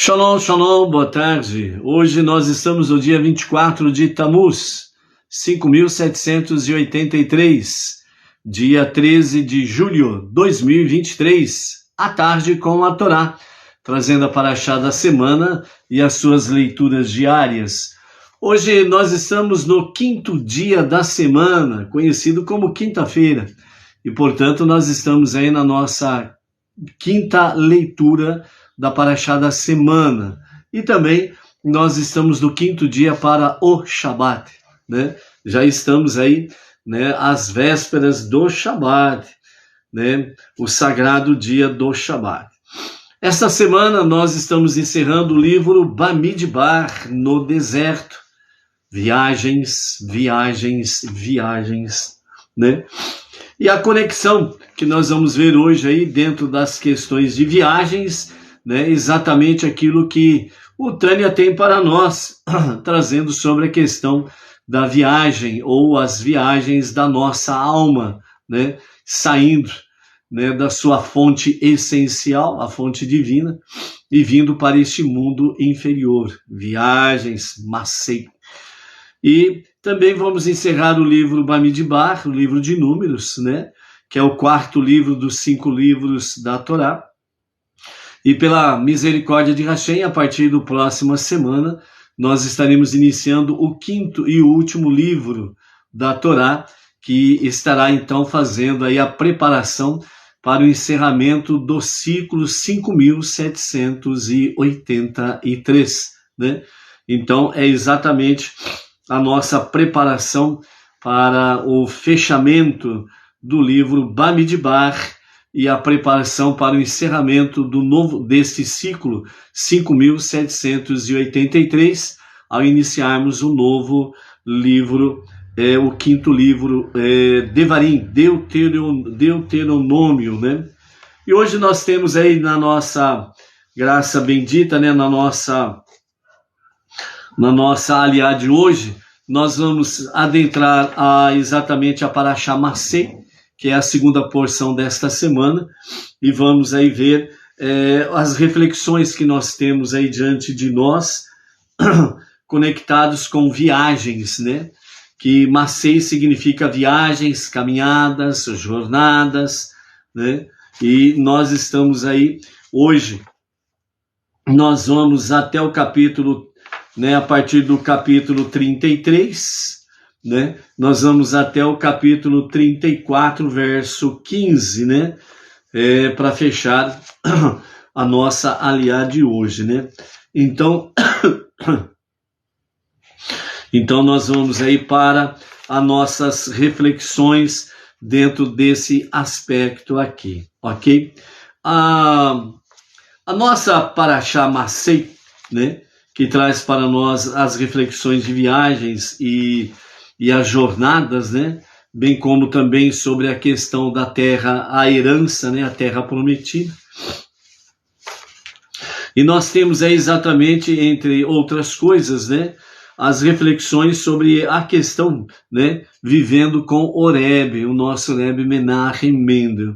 Shalom, shalom, boa tarde. Hoje nós estamos no dia 24 de Tammuz, 5.783, dia 13 de julho de 2023, à tarde com a Torá, trazendo a Parashá da semana e as suas leituras diárias. Hoje nós estamos no quinto dia da semana, conhecido como quinta-feira, e portanto nós estamos aí na nossa quinta leitura da Parashá da semana. E também nós estamos no quinto dia para o Shabat, né? Já estamos aí, né, às vésperas do Shabat, né? O sagrado dia do Shabat. Esta semana nós estamos encerrando o livro Bamidbar no deserto. Viagens, né? E a conexão que nós vamos ver hoje aí dentro das questões de viagens, né, exatamente aquilo que o Tânia tem para nós, trazendo sobre a questão da viagem ou as viagens da nossa alma, né, saindo, né, da sua fonte essencial, a fonte divina, e vindo para este mundo inferior. Viagens, macei. E também vamos encerrar o livro Bamidbar, o livro de Números, né, que é o quarto livro dos 5 livros da Torá. E pela misericórdia de Hashem, a partir da próxima semana, nós estaremos iniciando o quinto e último livro da Torá, que estará então fazendo aí a preparação para o encerramento do ciclo 5.783, né? Então é exatamente a nossa preparação para o fechamento do livro Bamidbar, e a preparação para o encerramento deste ciclo 5.783, ao iniciarmos o novo livro, o quinto livro, Devarim, Deuteronômio, né? E hoje nós temos aí na nossa graça bendita, né, na nossa aliá de hoje, nós vamos adentrar exatamente a Parashá Masei, que é a segunda porção desta semana, e vamos aí ver as reflexões que nós temos aí diante de nós, conectados com viagens, né? Que Masei significa viagens, caminhadas, jornadas, né? E nós estamos aí, hoje, nós vamos até o capítulo, né, a partir do capítulo 33, né? Nós vamos até o capítulo 34, verso 15, né? Para fechar a nossa aliá de hoje, né? Então, nós vamos aí para as nossas reflexões dentro desse aspecto aqui, ok? A nossa Parashá Masei, né, que traz para nós as reflexões de viagens e as jornadas, né, bem como também sobre a questão da terra, a herança, né, a terra prometida. E nós temos aí exatamente, entre outras coisas, né, as reflexões sobre a questão, né, vivendo com Horebe, o nosso Rebbe Menachem Mendel.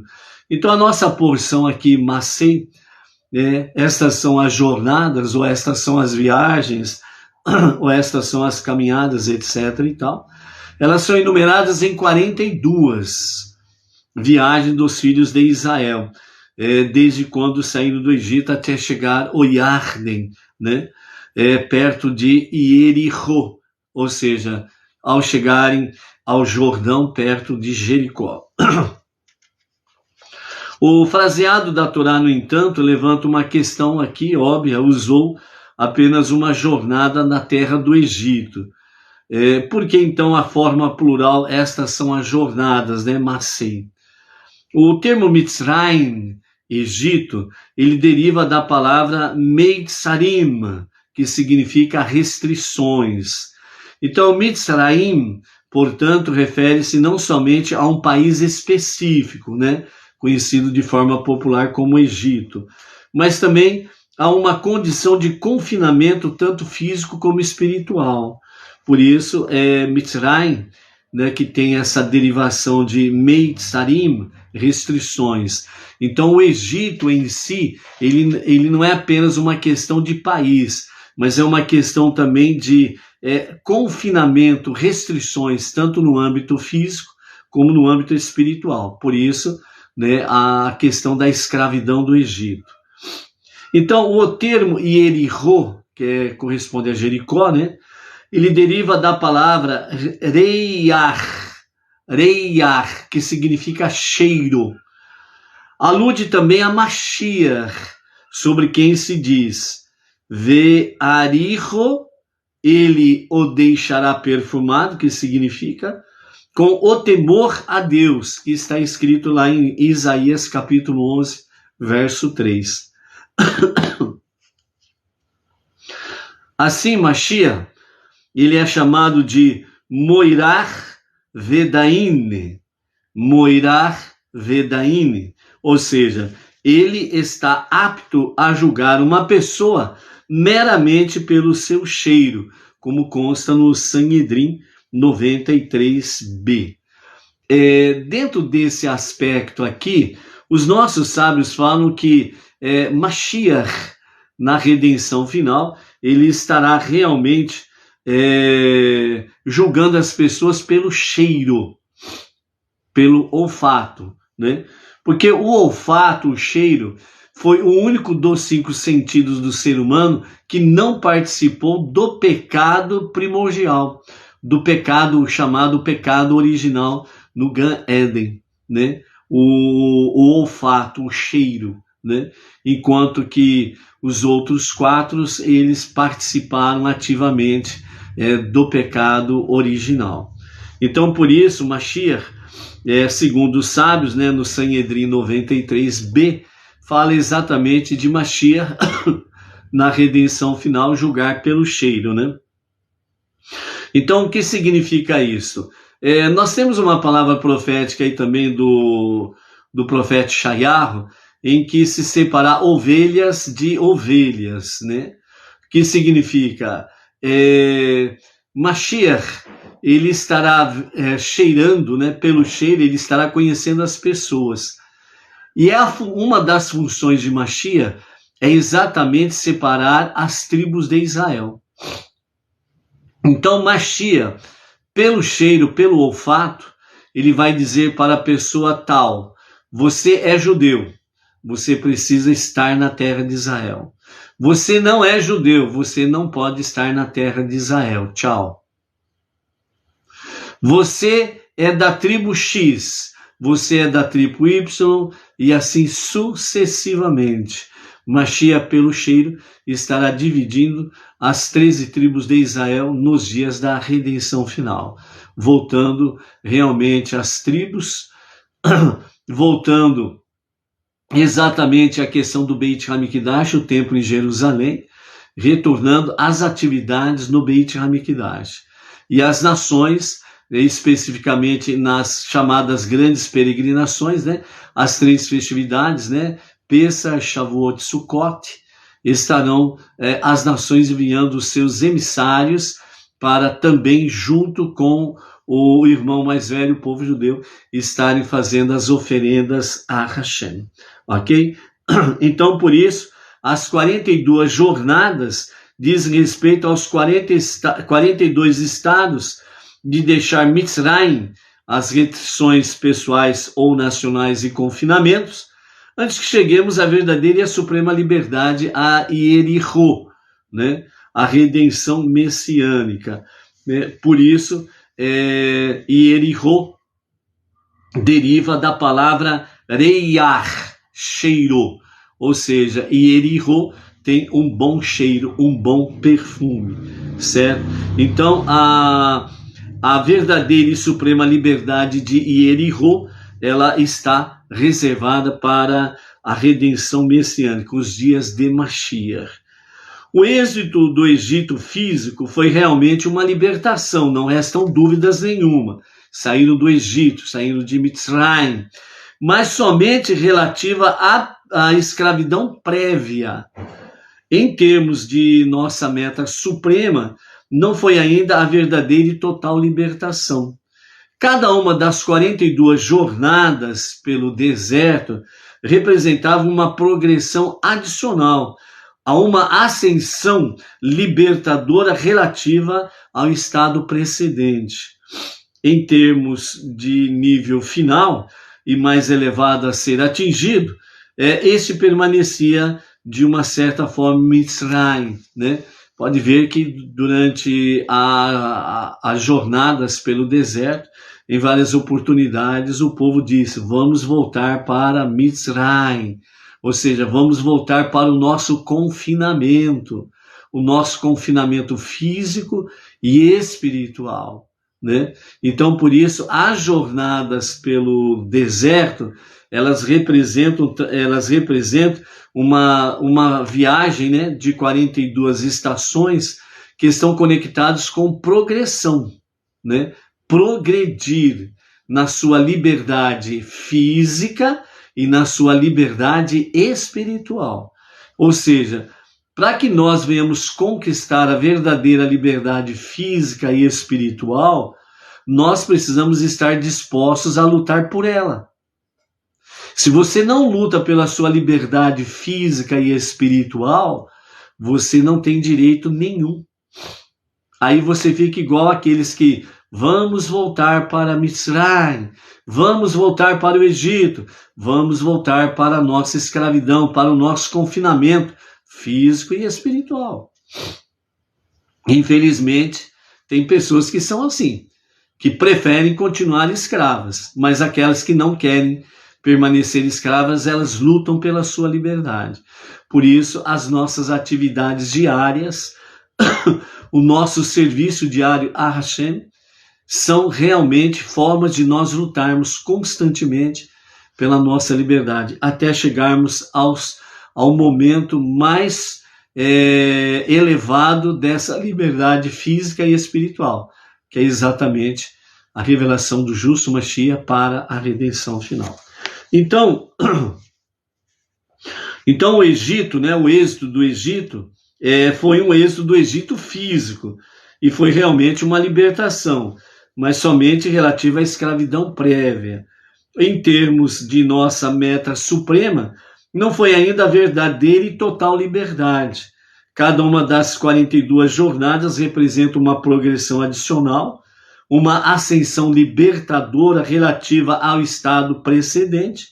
Então a nossa porção aqui, Masei, estas são as jornadas, ou estas são as viagens, ou estas são as caminhadas, etc. e tal. Elas são enumeradas em 42 viagens dos filhos de Israel, desde quando saíram do Egito até chegar ao Yarden, né? Perto de Yerichó, ou seja, ao chegarem ao Jordão, perto de Jericó. O fraseado da Torá, no entanto, levanta uma questão aqui óbvia, usou apenas uma jornada na terra do Egito. Por que então a forma plural, estas são as jornadas, né, Masei? O termo Mitzrayim, Egito, ele deriva da palavra Meitzarim, que significa restrições. Então, Mitzrayim, portanto, refere-se não somente a um país específico, né, conhecido de forma popular como Egito, mas também a uma condição de confinamento tanto físico como espiritual. Por isso, Mitzrayim, né, que tem essa derivação de Meitzarim, restrições. Então o Egito em si, ele não é apenas uma questão de país, mas é uma questão também de confinamento, restrições, tanto no âmbito físico como no âmbito espiritual. Por isso, né, a questão da escravidão do Egito. Então, o termo Ierihó, que corresponde a Jericó, né, ele deriva da palavra reiar, que significa cheiro. Alude também a Mashiach, sobre quem se diz, Ve'ariho, ele o deixará perfumado, que significa com o temor a Deus, que está escrito lá em Isaías capítulo 11, verso 3. Assim, Mashiach, ele é chamado de Moirach Vedaine, ou seja, ele está apto a julgar uma pessoa meramente pelo seu cheiro, como consta no Sanhedrin 93b. Dentro desse aspecto aqui, os nossos sábios falam que Mashiach, na redenção final, ele estará realmente julgando as pessoas pelo cheiro, pelo olfato, né? Porque o olfato, o cheiro, foi o único dos 5 sentidos do ser humano que não participou do pecado primordial, do pecado chamado pecado original no Gan Eden, né? O olfato, o cheiro, né? Enquanto que os outros 4, eles participaram ativamente do pecado original. Então, por isso, Mashiach, segundo os sábios, né, no Sanhedrin 93b, fala exatamente de Mashiach na redenção final, julgar pelo cheiro, né? Então, o que significa isso? Nós temos uma palavra profética aí também do profeta Shayahu, em que se separar ovelhas de ovelhas, né? Que significa Mashiach, ele estará cheirando, né? Pelo cheiro, ele estará conhecendo as pessoas. E uma das funções de Mashiach é exatamente separar as tribos de Israel. Então, Mashiach, pelo cheiro, pelo olfato, ele vai dizer para a pessoa tal, você é judeu, você precisa estar na terra de Israel. Você não é judeu, você não pode estar na terra de Israel. Tchau. Você é da tribo X, você é da tribo Y, e assim sucessivamente. Mashiach, pelo cheiro, estará dividindo as 13 tribos de Israel nos dias da redenção final, voltando realmente às tribos, voltando exatamente à questão do Beit HaMikdash, o templo em Jerusalém, retornando às atividades no Beit HaMikdash. E as nações, especificamente nas chamadas grandes peregrinações, né, as 3 festividades, né, Pesach, Shavuot, Sukkot, estarão as nações enviando os seus emissários para também, junto com o irmão mais velho, o povo judeu, estarem fazendo as oferendas a Hashem. Ok? Então, por isso, as 42 jornadas dizem respeito aos 42 estados de deixar Mitzrayim, as restrições pessoais ou nacionais e confinamentos, antes que cheguemos à verdadeira e à suprema liberdade, a Ierihó, né? A redenção messiânica. Né? Por isso, Ierihó deriva da palavra reiar, cheiro, ou seja, Ierihó tem um bom cheiro, um bom perfume, certo? Então, a verdadeira e suprema liberdade de Ierihó, ela está reservada para a redenção messiânica, os dias de Mashiach. O êxito do Egito físico foi realmente uma libertação, não restam dúvidas nenhuma. Saíram do Egito, saíram de Mitzrayim, mas somente relativa à escravidão prévia. Em termos de nossa meta suprema, não foi ainda a verdadeira e total libertação. Cada uma das 42 jornadas pelo deserto representava uma progressão adicional a uma ascensão libertadora relativa ao estado precedente. Em termos de nível final e mais elevado a ser atingido, este permanecia de uma certa forma Mitzrayim, né? Pode ver que durante as jornadas pelo deserto, em várias oportunidades, o povo disse, vamos voltar para Mitzrayim, ou seja, vamos voltar para o nosso confinamento físico e espiritual, né? Então, por isso, as jornadas pelo deserto, elas representam uma viagem, né, de 42 estações que estão conectadas com progressão, né? Progredir na sua liberdade física e na sua liberdade espiritual. Ou seja, para que nós venhamos conquistar a verdadeira liberdade física e espiritual, nós precisamos estar dispostos a lutar por ela. Se você não luta pela sua liberdade física e espiritual, você não tem direito nenhum. Aí você fica igual aqueles que vamos voltar para Mitzrayim, vamos voltar para o Egito, vamos voltar para a nossa escravidão, para o nosso confinamento físico e espiritual. Infelizmente, tem pessoas que são assim, que preferem continuar escravas, mas aquelas que não querem permanecer escravas, elas lutam pela sua liberdade. Por isso, as nossas atividades diárias, o nosso serviço diário a Hashem, são realmente formas de nós lutarmos constantemente pela nossa liberdade, até chegarmos ao momento mais elevado dessa liberdade física e espiritual, que é exatamente a revelação do justo Mashiach para a redenção final. Então o Egito, né, o êxodo do Egito, foi um êxodo do Egito físico, e foi realmente uma libertação, mas somente relativa à escravidão prévia. Em termos de nossa meta suprema, não foi ainda a verdadeira e total liberdade. Cada uma das 42 jornadas representa uma progressão adicional, uma ascensão libertadora relativa ao estado precedente,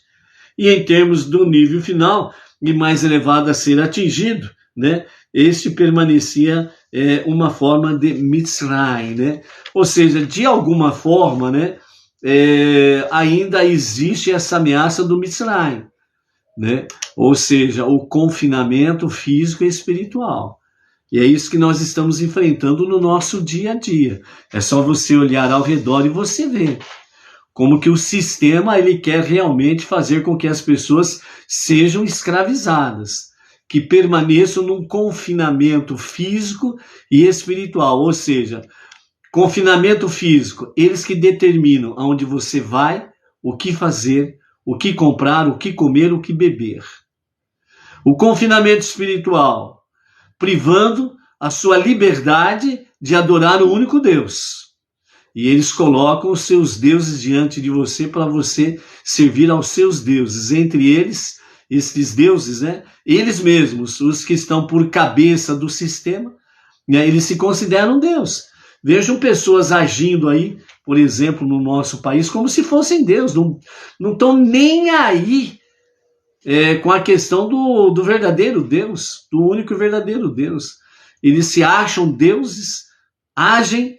e em termos do nível final e mais elevado a ser atingido, né, este permanecia uma forma de Mitzrayim, né? Ou seja, de alguma forma, né, ainda existe essa ameaça do Mitzrayim, né? Ou seja, o confinamento físico e espiritual. E é isso que nós estamos enfrentando no nosso dia a dia. É só você olhar ao redor e você ver como que o sistema ele quer realmente fazer com que as pessoas sejam escravizadas, que permaneçam num confinamento físico e espiritual. Ou seja, confinamento físico, eles que determinam aonde você vai, o que fazer, o que comprar, o que comer, o que beber. O confinamento espiritual, privando a sua liberdade de adorar o único Deus. E eles colocam os seus deuses diante de você para você servir aos seus deuses. Entre eles, esses deuses, né, eles mesmos, os que estão por cabeça do sistema, né, eles se consideram Deus. Vejam pessoas agindo aí, por exemplo, no nosso país, como se fossem Deus. Não estão nem aí com a questão do verdadeiro Deus, do único e verdadeiro Deus. Eles se acham deuses, agem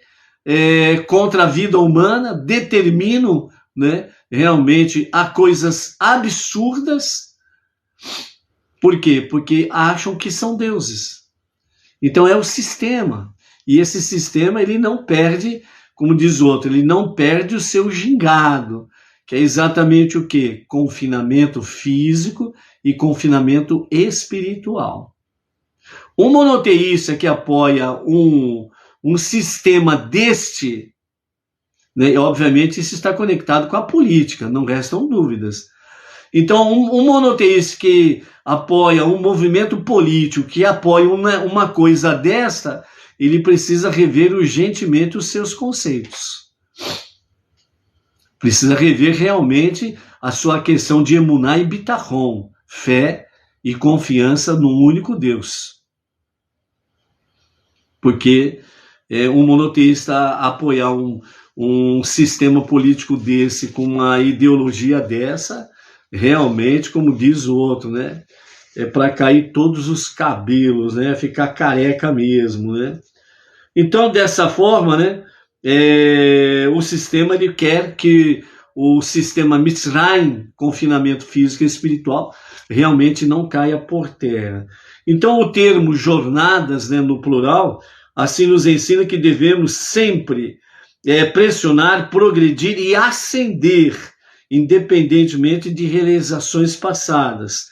contra a vida humana, determinam, né, realmente a coisas absurdas. Por quê? Porque acham que são deuses. Então é o sistema. E esse sistema ele não perde, como diz o outro, ele não perde o seu gingado, que é exatamente o quê? Confinamento físico e confinamento espiritual. Um monoteísta que apoia um sistema deste, né, obviamente isso está conectado com a política, não restam dúvidas. Então, um monoteísta que apoia um movimento político, que apoia uma coisa desta, ele precisa rever urgentemente os seus conceitos. Precisa rever realmente a sua questão de emuná e bitachon, fé e confiança no único Deus. Porque um monoteísta apoiar um sistema político desse, com uma ideologia dessa, realmente, como diz o outro, né? É para cair todos os cabelos, né? Ficar careca mesmo, né? Então, dessa forma, né? O sistema ele quer que o sistema Mitzrayim, confinamento físico e espiritual, realmente não caia por terra. Então, o termo jornadas, né, no plural, assim nos ensina que devemos sempre pressionar, progredir e ascender, independentemente de realizações passadas.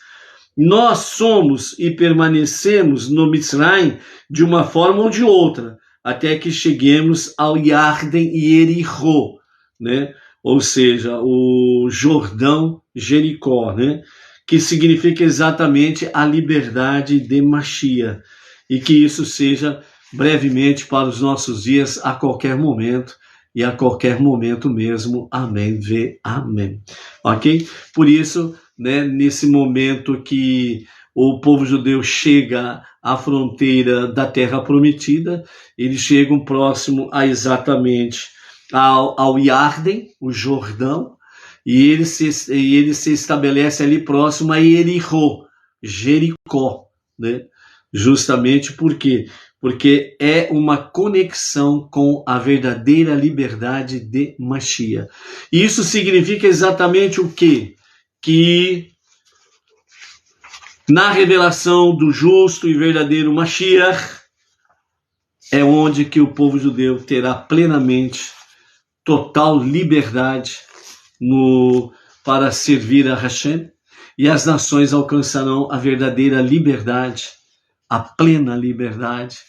Nós somos e permanecemos no Mitzrayim de uma forma ou de outra, até que cheguemos ao Yarden e Erichó, né? Ou seja, o Jordão, Jericó, né? Que significa exatamente a liberdade de Mashiach, e que isso seja brevemente para os nossos dias, a qualquer momento, e a qualquer momento mesmo. Amém, amém. Ok? Por isso, né, nesse momento que o povo judeu chega à fronteira da Terra Prometida, eles chegam próximo a exatamente ao Yarden, o Jordão, e ele se estabelece ali próximo a Erichó, Jericó, né? Justamente por quê? Porque é uma conexão com a verdadeira liberdade de Mashiach. E isso significa exatamente o quê? Que na revelação do justo e verdadeiro Mashiach é onde que o povo judeu terá plenamente total liberdade para servir a Hashem, e as nações alcançarão a verdadeira liberdade, a plena liberdade,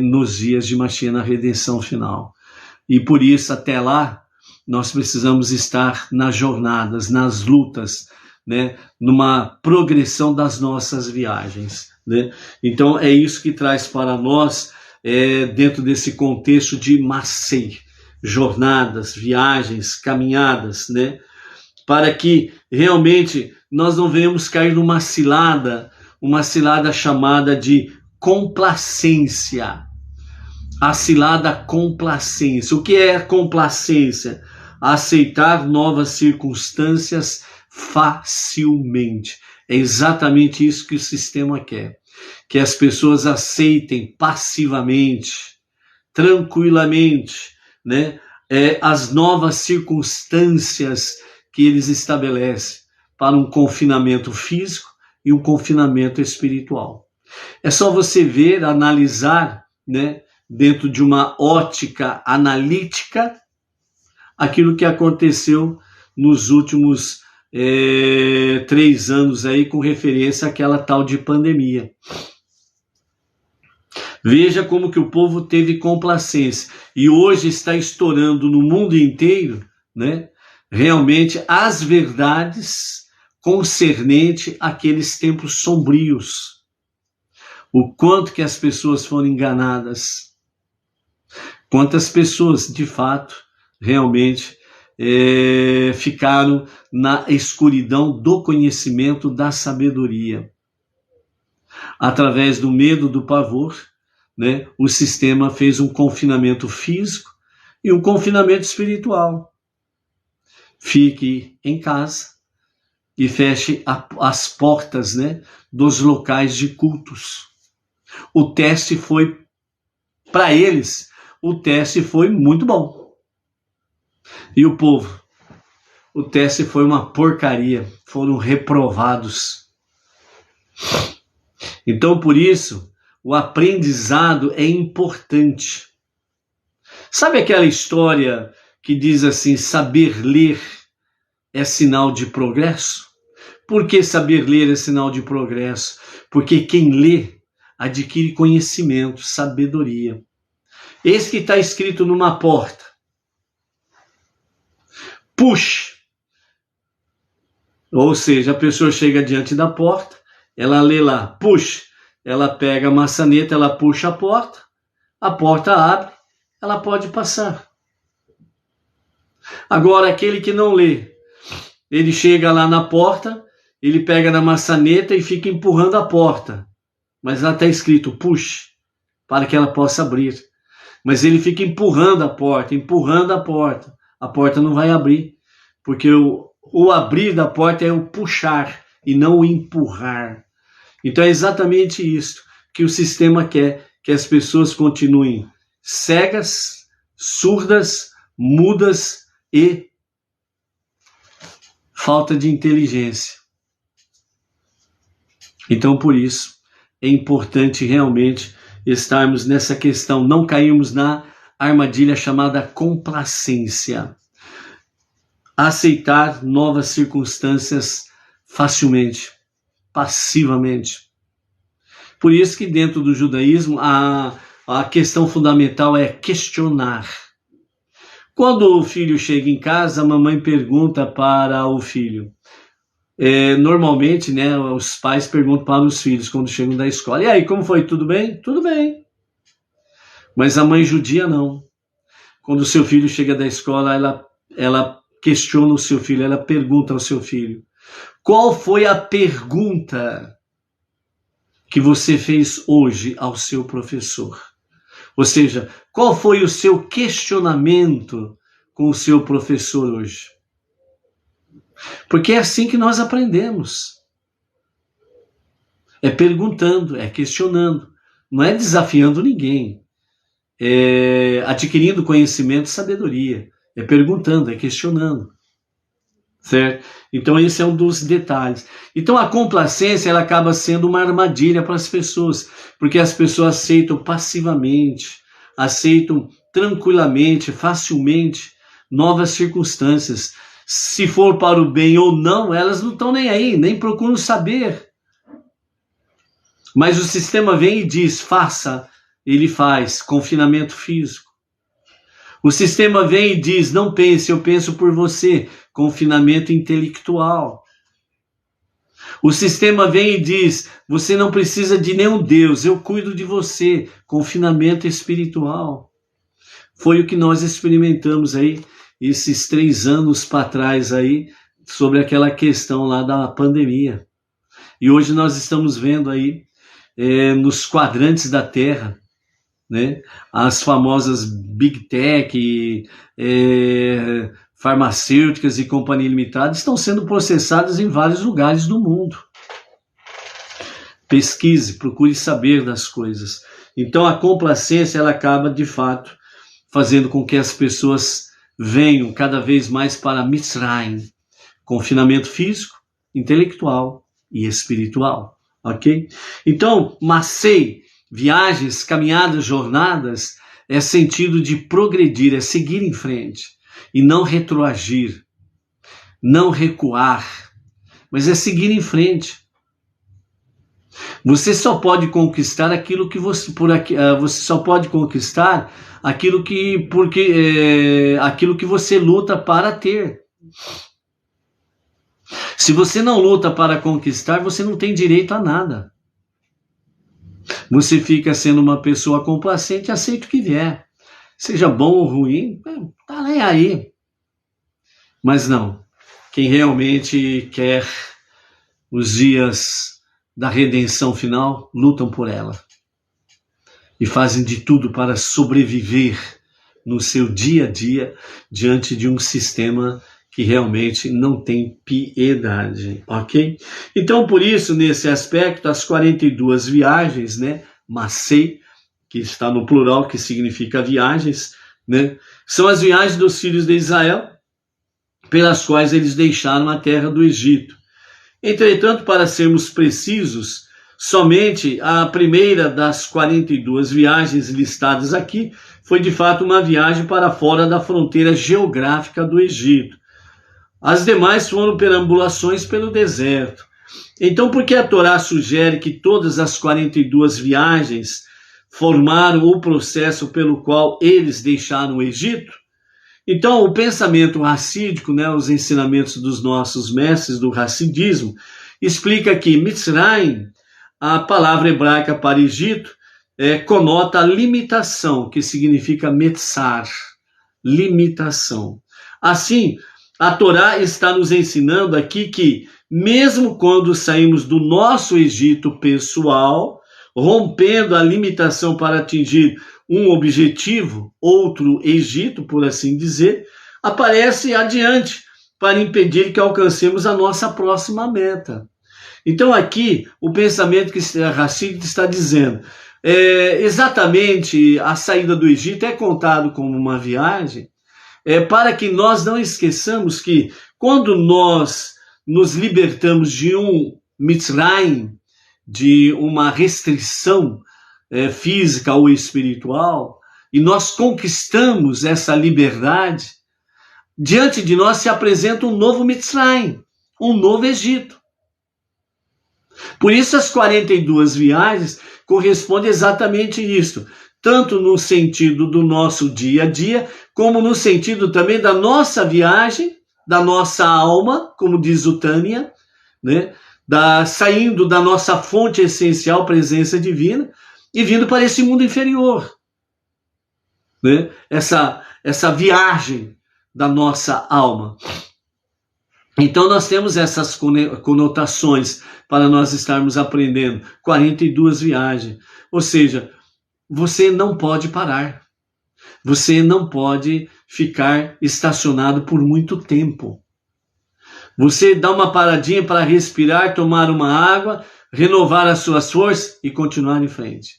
nos dias de Mashiach, na redenção final. E por isso, até lá, nós precisamos estar nas jornadas, nas lutas, né, numa progressão das nossas viagens, né? Então é isso que traz para nós, dentro desse contexto de Masei, jornadas, viagens, caminhadas, né? Para que realmente nós não venhamos cair numa cilada, uma cilada chamada de complacência. A cilada complacência. O que é complacência? Aceitar novas circunstâncias facilmente. É exatamente isso que o sistema quer. Que as pessoas aceitem passivamente, tranquilamente, né, as novas circunstâncias que eles estabelecem para um confinamento físico e um confinamento espiritual. É só você ver, analisar, né, dentro de uma ótica analítica, aquilo que aconteceu nos últimos 3 anos aí, com referência àquela tal de pandemia. Veja como que o povo teve complacência, e hoje está estourando no mundo inteiro, né, realmente as verdades concernente àqueles tempos sombrios. O quanto que as pessoas foram enganadas, quantas pessoas, de fato, realmente ficaram na escuridão do conhecimento, da sabedoria. Através do medo, do pavor, né, o sistema fez um confinamento físico e um confinamento espiritual. Fique em casa e feche as portas, né, dos locais de cultos. O teste foi, para eles, o teste foi muito bom. E o povo, o teste foi uma porcaria, foram reprovados. Então, por isso, o aprendizado é importante. Sabe aquela história que diz assim, saber ler é sinal de progresso? Por que saber ler é sinal de progresso? Porque quem lê adquire conhecimento, sabedoria. Esse que está escrito numa porta. Puxe. Ou seja, a pessoa chega diante da porta, ela lê lá, puxe. Ela pega a maçaneta, ela puxa a porta abre, ela pode passar. Agora, aquele que não lê, ele chega lá na porta, ele pega na maçaneta e fica empurrando a porta. Mas lá está escrito, push, para que ela possa abrir. Mas ele fica empurrando a porta, empurrando a porta. A porta não vai abrir, porque o abrir da porta é o puxar e não o empurrar. Então é exatamente isso que o sistema quer, que as pessoas continuem cegas, surdas, mudas e falta de inteligência. Então por isso é importante realmente estarmos nessa questão, não cairmos na armadilha chamada complacência. Aceitar novas circunstâncias facilmente, passivamente. Por isso que dentro do judaísmo a questão fundamental é questionar. Quando o filho chega em casa, a mamãe pergunta para o filho. Normalmente, né, os pais perguntam para os filhos quando chegam da escola. E aí, como foi? Tudo bem? Tudo bem. Mas a mãe judia não. Quando o seu filho chega da escola, ela questiona o seu filho, ela pergunta ao seu filho. Qual foi a pergunta que você fez hoje ao seu professor? Ou seja, qual foi o seu questionamento com o seu professor hoje? Porque é assim que nós aprendemos. É perguntando, é questionando. Não é desafiando ninguém. É adquirindo conhecimento e sabedoria. É perguntando, é questionando. Certo? Então esse é um dos detalhes. Então a complacência ela acaba sendo uma armadilha para as pessoas, porque as pessoas aceitam passivamente, aceitam tranquilamente, facilmente novas circunstâncias. Se for para o bem ou não, elas não estão nem aí, nem procuram saber. Mas o sistema vem e diz, faça, ele faz, confinamento físico. O sistema vem e diz, não pense, eu penso por você, confinamento intelectual. O sistema vem e diz, você não precisa de nenhum Deus, eu cuido de você, confinamento espiritual. Foi o que nós experimentamos aí, esses 3 anos para trás aí, sobre aquela questão lá da pandemia. E hoje nós estamos vendo aí, nos quadrantes da Terra, né, as famosas Big Tech, farmacêuticas e companhia limitada estão sendo processadas em vários lugares do mundo. Pesquise, procure saber das coisas. Então a complacência ela acaba de fato fazendo com que as pessoas venham cada vez mais para Mitzrayim, confinamento físico, intelectual e espiritual, ok? Então, Masei, viagens, caminhadas, jornadas, é sentido de progredir, é seguir em frente e não retroagir, não recuar, mas é seguir em frente. Você só pode conquistar aquilo que você só pode conquistar aquilo que aquilo que você luta para ter. Se você não luta para conquistar, você não tem direito a nada. Você fica sendo uma pessoa complacente, aceita o que vier. Seja bom ou ruim, tá nem aí. Mas não. Quem realmente quer os dias da redenção final, lutam por ela. E fazem de tudo para sobreviver no seu dia a dia diante de um sistema que realmente não tem piedade, ok? Então, por isso, nesse aspecto, as 42 viagens, né, Masei, que está no plural, que significa viagens, né, são as viagens dos filhos de Israel, pelas quais eles deixaram a terra do Egito. Entretanto, para sermos precisos, somente a primeira das 42 viagens listadas aqui foi de fato uma viagem para fora da fronteira geográfica do Egito. As demais foram perambulações pelo deserto. Então, por que a Torá sugere que todas as 42 viagens formaram o processo pelo qual eles deixaram o Egito? Então, o pensamento racídico, né, os ensinamentos dos nossos mestres do racidismo, explica que Mitzrayim, a palavra hebraica para Egito, conota limitação, que significa metzar, limitação. Assim, A Torá está nos ensinando aqui que, mesmo quando saímos do nosso Egito pessoal, rompendo a limitação para atingir um objetivo, outro Egito, por assim dizer, aparece adiante para impedir que alcancemos a nossa próxima meta. Então aqui, o pensamento que Rashid está dizendo, exatamente a saída do Egito é contado como uma viagem, para que nós não esqueçamos que quando nós nos libertamos de um Mitzrayim, de uma restrição física ou espiritual, e nós conquistamos essa liberdade, diante de nós se apresenta um novo Mitzrayim, um novo Egito. Por isso as 42 viagens correspondem exatamente a isso, tanto no sentido do nosso dia a dia, como no sentido também da nossa viagem, da nossa alma, como diz o Tânia, né? Saindo da nossa fonte essencial, presença divina, e vindo para esse mundo inferior. Né? Essa viagem da nossa alma. Então nós temos essas conotações para nós estarmos aprendendo. 42 viagens. Ou seja, você não pode parar. Você não pode ficar estacionado por muito tempo. Você dá uma paradinha para respirar, tomar uma água, renovar as suas forças e continuar em frente.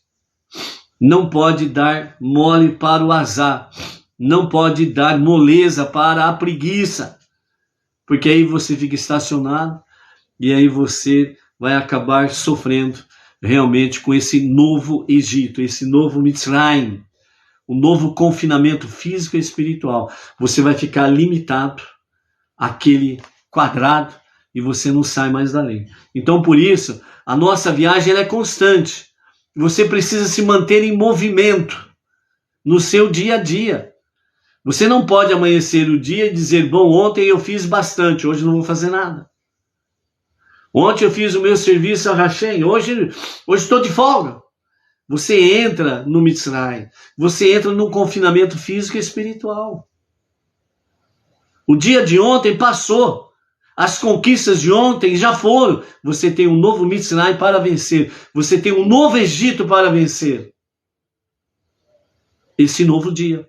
Não pode dar mole para o azar. Não pode dar moleza para a preguiça. Porque aí você fica estacionado e aí você vai acabar sofrendo realmente com esse novo Egito, esse novo Mitzrayim, o novo confinamento físico e espiritual. Você vai ficar limitado àquele quadrado e você não sai mais dali. Então, por isso, a nossa viagem ela é constante. Você precisa se manter em movimento no seu dia a dia. Você não pode amanhecer o dia e dizer, bom, ontem eu fiz bastante, hoje não vou fazer nada. Ontem eu fiz o meu serviço a Hashem, hoje estou de folga. Você entra no Mitzrayim, você entra num confinamento físico e espiritual. O dia de ontem passou, as conquistas de ontem já foram. Você tem um novo Mitzrayim para vencer, você tem um novo Egito para vencer. Esse novo dia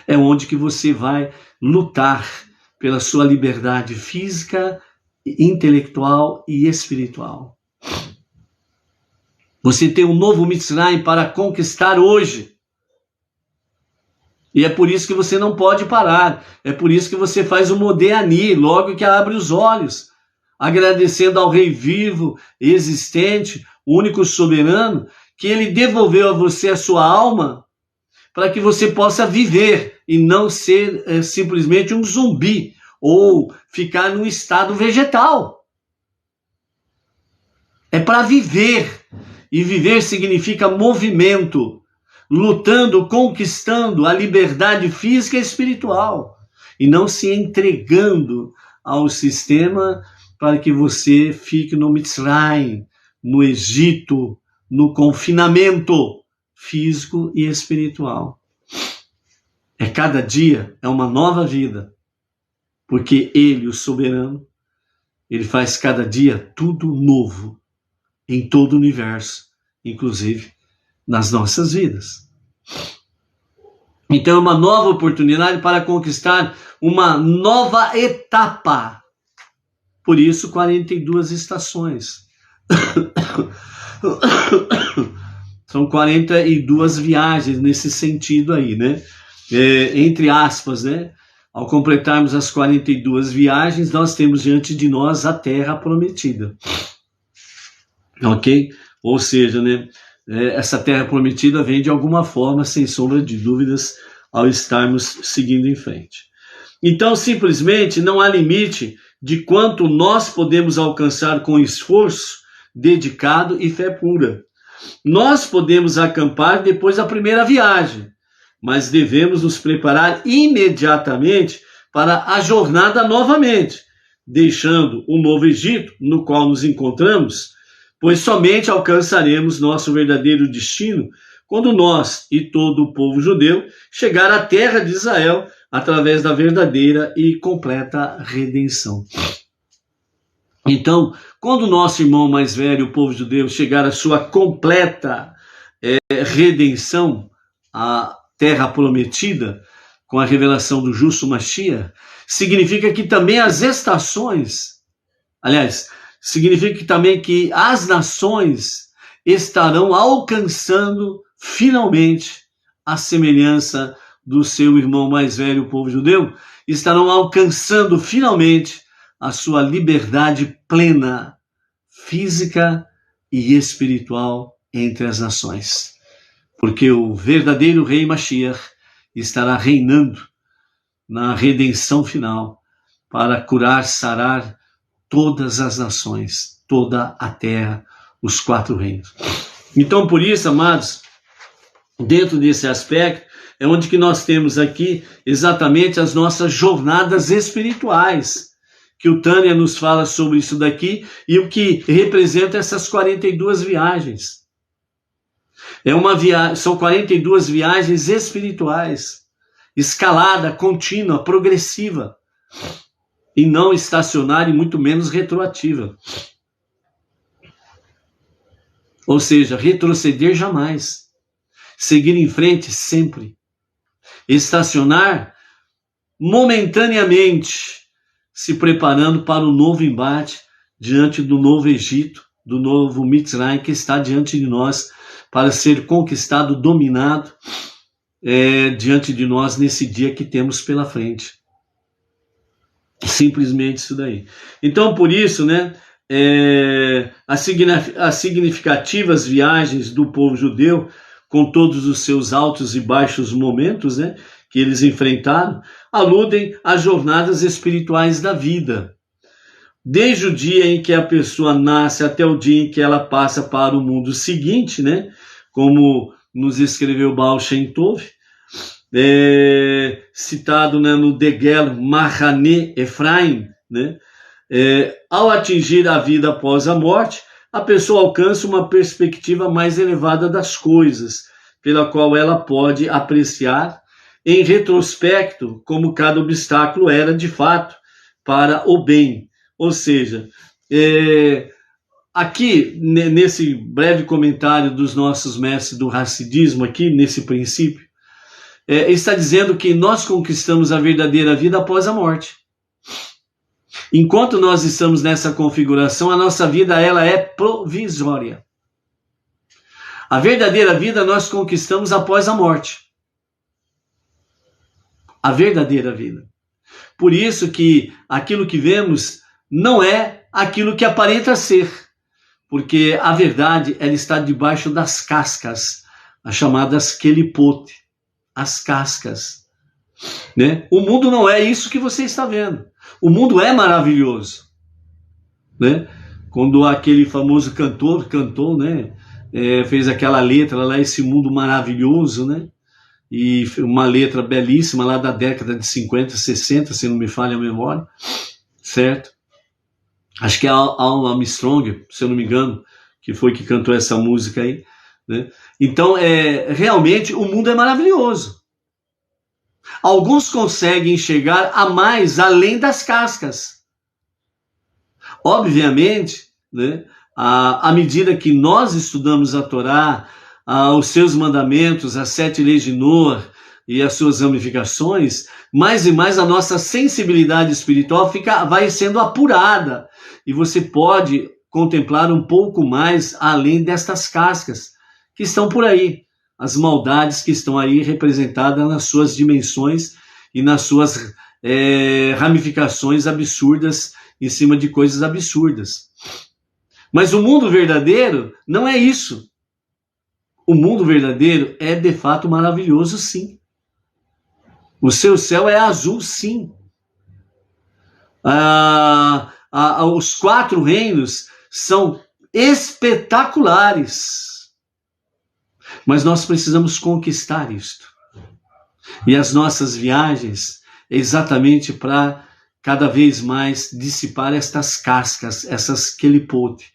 é onde que você vai lutar pela sua liberdade física, intelectual e espiritual. Você tem um novo Mitzrayim para conquistar hoje. E é por isso que você não pode parar. É por isso que você faz o Modéani, logo que abre os olhos, agradecendo ao Rei vivo, existente, único soberano, que ele devolveu a você a sua alma, para que você possa viver e não ser simplesmente um zumbi ou ficar num estado vegetal. É para viver. E viver significa movimento, lutando, conquistando a liberdade física e espiritual. E não se entregando ao sistema para que você fique no Mitzrayim, no Egito, no confinamento físico e espiritual. Cada dia é uma nova vida, porque Ele, o soberano, Ele faz cada dia tudo novo, em todo o universo, inclusive nas nossas vidas. Então é uma nova oportunidade para conquistar uma nova etapa. Por isso, 42 estações. São 42 viagens nesse sentido aí, né? Entre aspas, né? Ao completarmos as 42 viagens, nós temos diante de nós a Terra Prometida. Ok? Ou seja, né? Essa Terra Prometida vem de alguma forma, sem sombra de dúvidas, ao estarmos seguindo em frente. Então, simplesmente, não há limite de quanto nós podemos alcançar com esforço, dedicado e fé pura. Nós podemos acampar depois da primeira viagem, mas devemos nos preparar imediatamente para a jornada novamente, deixando o novo Egito, no qual nos encontramos, pois somente alcançaremos nosso verdadeiro destino quando nós e todo o povo judeu chegar à terra de Israel, através da verdadeira e completa redenção. Então, quando o nosso irmão mais velho, o povo judeu, chegar à sua completa redenção, a terra prometida, com a revelação do justo Mashiach, significa que também as estações, aliás, significa que também que as nações estarão alcançando finalmente a semelhança do seu irmão mais velho, o povo judeu, estarão alcançando finalmente a sua liberdade plena, física e espiritual entre as nações. Porque o verdadeiro rei Mashiach estará reinando na redenção final para curar, sarar todas as nações, toda a terra, os 4 reinos. Então, por isso, amados, dentro desse aspecto, é onde que nós temos aqui exatamente as nossas jornadas espirituais, que o Tânia nos fala sobre isso daqui, e o que representa essas 42 viagens. São 42 viagens espirituais, escalada, contínua, progressiva, e não estacionária e muito menos retroativa. Ou seja, retroceder jamais, seguir em frente sempre, estacionar momentaneamente, se preparando para o novo embate diante do novo Egito, do novo Mitzrayim que está diante de nós, para ser conquistado, dominado diante de nós nesse dia que temos pela frente. Simplesmente isso daí. Então, por isso, né, as significativas viagens do povo judeu, com todos os seus altos e baixos momentos, né, que eles enfrentaram, aludem às jornadas espirituais da vida. Desde o dia em que a pessoa nasce até o dia em que ela passa para o mundo seguinte, né, como nos escreveu Baal Shem Tov, citado, né, no Degel Mahane Efraim, né, ao atingir a vida após a morte, a pessoa alcança uma perspectiva mais elevada das coisas, pela qual ela pode apreciar em retrospecto como cada obstáculo era de fato para o bem. Ou seja, aqui nesse breve comentário dos nossos mestres do Hassidismo, aqui nesse princípio, está dizendo que nós conquistamos a verdadeira vida após a morte. Enquanto nós estamos nessa configuração, a nossa vida ela é provisória. A verdadeira vida nós conquistamos após a morte. A verdadeira vida. Por isso que aquilo que vemos não é aquilo que aparenta ser. Porque a verdade ela está debaixo das cascas, as chamadas kelipote, as cascas. Né? O mundo não é isso que você está vendo. O mundo é maravilhoso, né? Quando aquele famoso cantor cantou, né? Fez aquela letra lá, esse mundo maravilhoso, né? E uma letra belíssima lá da década de 50, 60, se não me falha a memória, certo? Acho que é Al Armstrong, se eu não me engano, que foi que cantou essa música aí, né? Então, realmente, o mundo é maravilhoso. Alguns conseguem chegar a mais além das cascas. Obviamente, né, à medida que nós estudamos a Torá, os seus mandamentos, as 7 leis de Noah e as suas ramificações, mais e mais a nossa sensibilidade espiritual vai sendo apurada. E você pode contemplar um pouco mais além destas cascas que estão por aí. As maldades que estão aí representadas nas suas dimensões e nas suas ramificações absurdas em cima de coisas absurdas. Mas o mundo verdadeiro não é isso. O mundo verdadeiro é de fato maravilhoso, sim. O seu céu é azul, sim. Os 4 reinos são espetaculares. Mas nós precisamos conquistar isto. E as nossas viagens é exatamente para cada vez mais dissipar estas cascas, essas kelipote.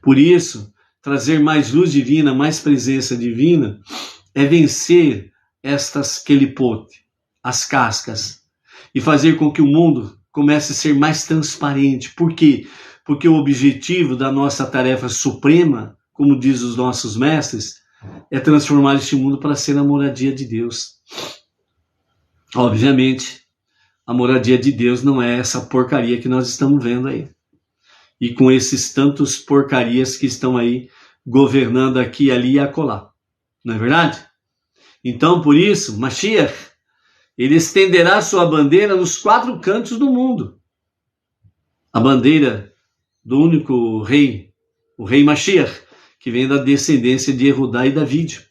Por isso, trazer mais luz divina, mais presença divina, é vencer estas kelipote, as cascas e fazer com que o mundo comece a ser mais transparente. Por quê? Porque o objetivo da nossa tarefa suprema, como diz os nossos mestres, é transformar este mundo para ser a moradia de Deus. Obviamente, a moradia de Deus não é essa porcaria que nós estamos vendo aí. E com esses tantos porcarias que estão aí governando aqui, ali e acolá. Não é verdade? Então, por isso, Mashiach, ele estenderá sua bandeira nos 4 cantos do mundo. A bandeira do único rei, o rei Mashiach, que vem da descendência de Yehudá e David.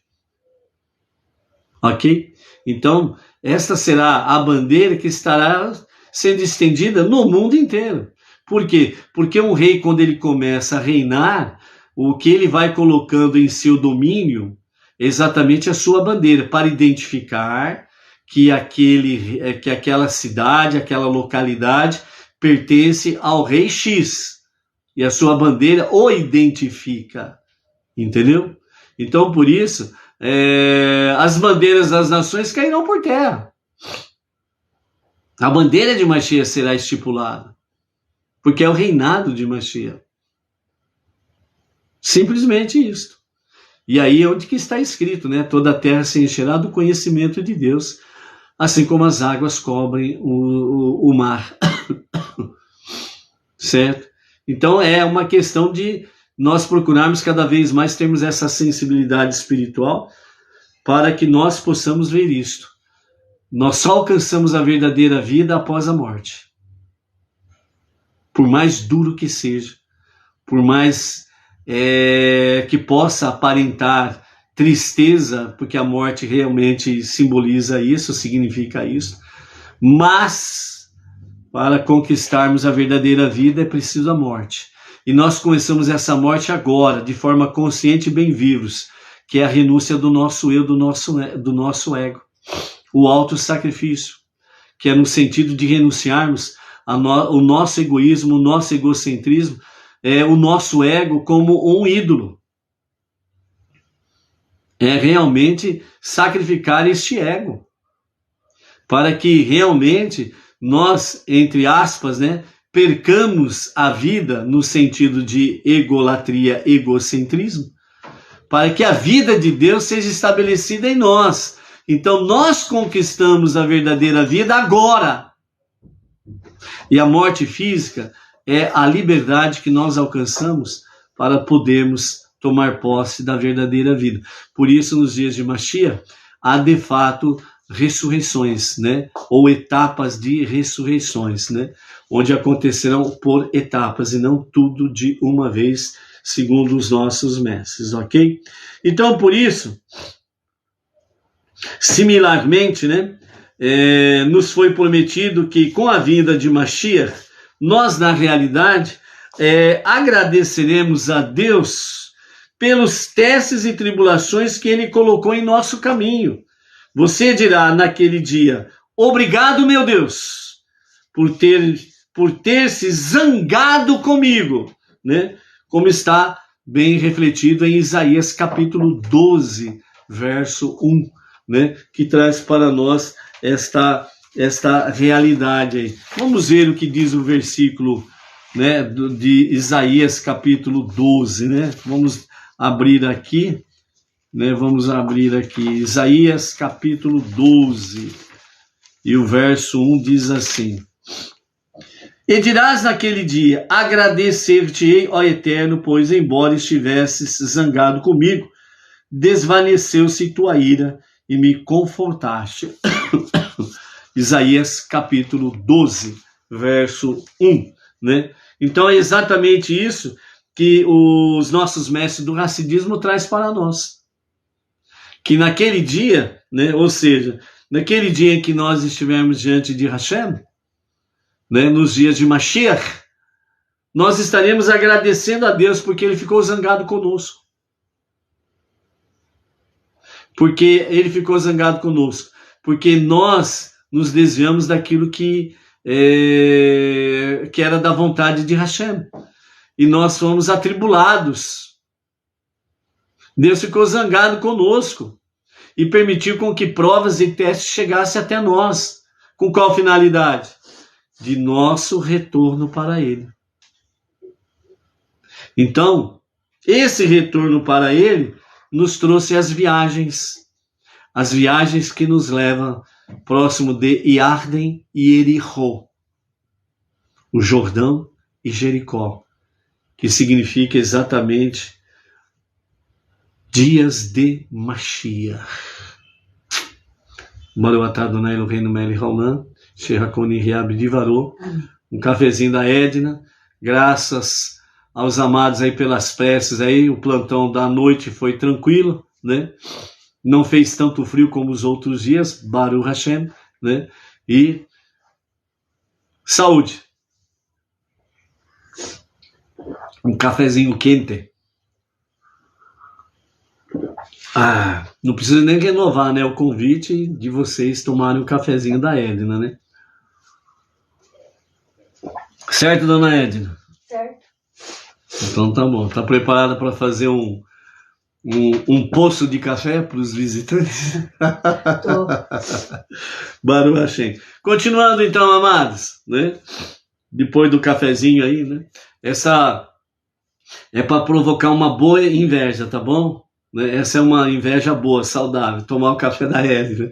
Ok? Então, esta será a bandeira que estará sendo estendida no mundo inteiro. Por quê? Porque um rei, quando ele começa a reinar, o que ele vai colocando em seu domínio é exatamente a sua bandeira, para identificar que aquela cidade, aquela localidade pertence ao rei X. E a sua bandeira o identifica. Entendeu? Então, por isso, as bandeiras das nações cairão por terra. A bandeira de Mashiach será estipulada. Porque é o reinado de Mashiach. Simplesmente isso. E aí é onde que está escrito, né? Toda a terra se encherá do conhecimento de Deus, assim como as águas cobrem o mar. Certo? Então é uma questão de nós procurarmos cada vez mais termos essa sensibilidade espiritual para que nós possamos ver isto. Nós só alcançamos a verdadeira vida após a morte. Por mais duro que seja, por mais que possa aparentar tristeza, porque a morte realmente simboliza isso, significa isso, mas para conquistarmos a verdadeira vida é preciso a morte. E nós começamos essa morte agora, de forma consciente e bem vivos, que é a renúncia do nosso eu, do nosso ego. O autossacrifício, que é no sentido de renunciarmos o nosso egoísmo, o nosso egocentrismo, o nosso ego como um ídolo. É realmente sacrificar este ego, para que realmente nós, entre aspas, né, percamos a vida no sentido de egolatria, egocentrismo, para que a vida de Deus seja estabelecida em nós. Então nós conquistamos a verdadeira vida agora. E a morte física é a liberdade que nós alcançamos para podermos tomar posse da verdadeira vida. Por isso, nos dias de Mashiach, há de fato ressurreições, né? Ou etapas de ressurreições, né? Onde acontecerão por etapas e não tudo de uma vez, segundo os nossos mestres, ok? Então, por isso, similarmente, né? Nos foi prometido que com a vinda de Mashiach, nós, na realidade, agradeceremos a Deus pelos testes e tribulações que Ele colocou em nosso caminho. Você dirá naquele dia, obrigado, meu Deus, por ter se zangado comigo, né? Como está bem refletido em Isaías capítulo 12, verso 1, né? Que traz para nós esta realidade aí. Vamos ver o que diz o versículo, né, de Isaías capítulo 12, né? Vamos abrir aqui, né? Vamos abrir aqui Isaías capítulo 12 e o verso 1 diz assim: E dirás naquele dia, agradecer-te-ei, ó Eterno, pois embora estivesses zangado comigo, desvaneceu-se tua ira e me confortaste. Isaías capítulo 12, verso 1, né? Então é exatamente isso que os nossos mestres do Hassidismo traz para nós. Que naquele dia, né, ou seja, naquele dia em que nós estivermos diante de Hashem, né, nos dias de Mashiach, nós estaremos agradecendo a Deus porque Ele ficou zangado conosco. Porque Ele ficou zangado conosco. Porque nós nos desviamos daquilo que era da vontade de Hashem. E nós fomos atribulados. Deus ficou zangado conosco. e permitiu com que provas e testes chegassem até nós. Com qual finalidade? De nosso retorno para Ele. Então, esse retorno para Ele nos trouxe as viagens que nos levam próximo de Iarden e Erihô, o Jordão e Jericó, que significa exatamente dias de Mashiach. Baruch atah Adonai Eloheinu melech haolam, shehakoni riab divarô, um cafezinho da Edna, graças aos amados aí pelas preces aí, o plantão da noite foi tranquilo, né? Não fez tanto frio como os outros dias, Baruch Hashem, né? E saúde. Um cafezinho quente. Não precisa nem renovar, né, o convite de vocês tomarem o cafezinho da Edna, né? Certo, dona Edna? Certo. Então tá bom. Tá preparada para fazer um poço de café para os visitantes? Tô. Baruch Hashem. Continuando então, amados, né? Depois do cafezinho aí, né? Essa é para provocar uma boa inveja, tá bom? Essa é uma inveja boa, saudável, tomar o café da Edna.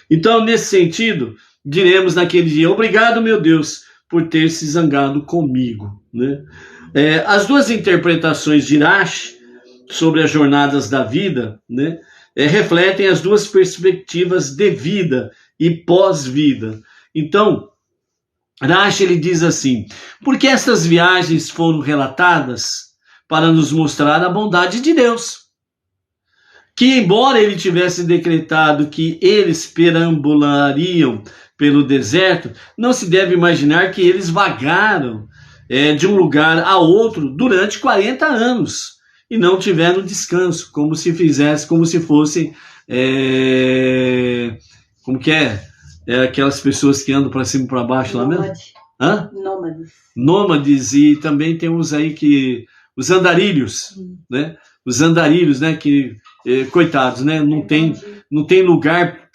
Então, nesse sentido, diremos naquele dia: obrigado, meu Deus, por ter se zangado comigo, né? As duas interpretações de Rashi sobre as jornadas da vida, né, refletem as duas perspectivas de vida e pós-vida. Então, Rashi ele diz assim: porque estas viagens foram relatadas para nos mostrar a bondade de Deus, que embora ele tivesse decretado que eles perambulariam pelo deserto, não se deve imaginar que eles vagaram de um lugar a outro durante 40 anos e não tiveram descanso, como se fossem como que aquelas pessoas que andam para cima e para baixo lá mesmo? Nômades, e também temos aí que os andarilhos, né? Os andarilhos, né? Que coitados, né? Não tem lugar